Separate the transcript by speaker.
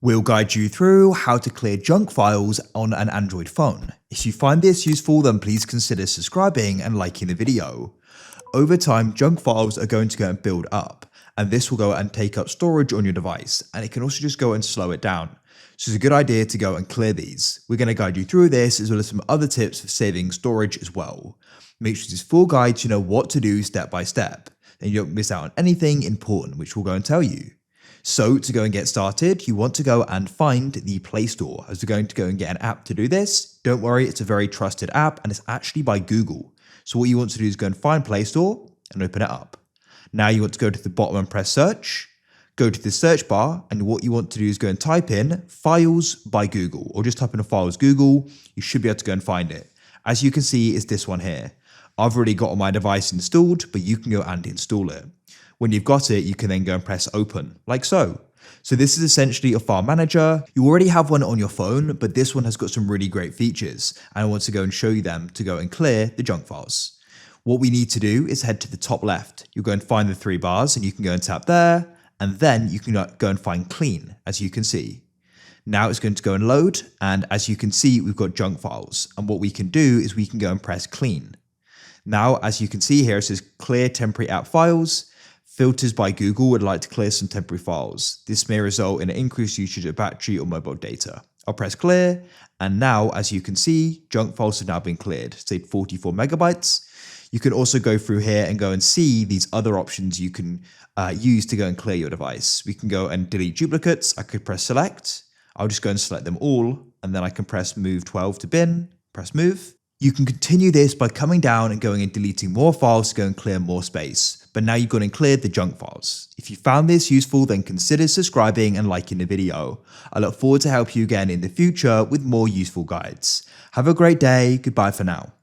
Speaker 1: We'll guide you through how to clear junk files on an Android phone. If you find this useful, then please consider subscribing and liking the video. Over time, junk files are going to go and build up, and this will go and take up storage on your device, and it can also just go and slow it down. So it's a good idea to go and clear these. We're going to guide you through this as well as some other tips for saving storage as well. Make sure this full guide to know what to do step by step. Then you don't miss out on anything important, which we'll go and tell you. So to go and get started, you want to go and find the Play Store, as we're going to go and get an app to do this. Don't worry, it's a very trusted app and it's actually by Google. So what you want to do is go and find Play Store and open it up. Now you want to go to the bottom and press search. Go to the search bar, and what you want to do is go and type in Files by Google, or just type in Files Google. You should be able to go and find it. As you can see, it's this one here. I've already got on my device installed, but you can go and install it. When you've got it, you can then go and press open, like so. So this is essentially a file manager. You already have one on your phone, but this one has got some really great features, and I want to go and show you them to go and clear the junk files. What we need to do is head to the top left. You'll go and find the three bars, and you can go and tap there, and then you can go and find clean, as you can see. Now it's going to go and load, and as you can see, we've got junk files, and what we can do is we can go and press clean. Now, as you can see here, it says clear temporary app files. Filters by Google would like to clear some temporary files. This may result in an increased usage of battery or mobile data. I'll press clear, and now, as you can see, junk files have now been cleared, say 44 megabytes. You can also go through here and go and see these other options you can use to go and clear your device. We can go and delete duplicates. I could press select. I'll just go and select them all, and then I can press move 12 to bin, press move. You can continue this by coming down and going and deleting more files to go and clear more space. But now you've gone and cleared the junk files. If you found this useful, then consider subscribing and liking the video. I look forward to help you again in the future with more useful guides. Have a great day. Goodbye for now.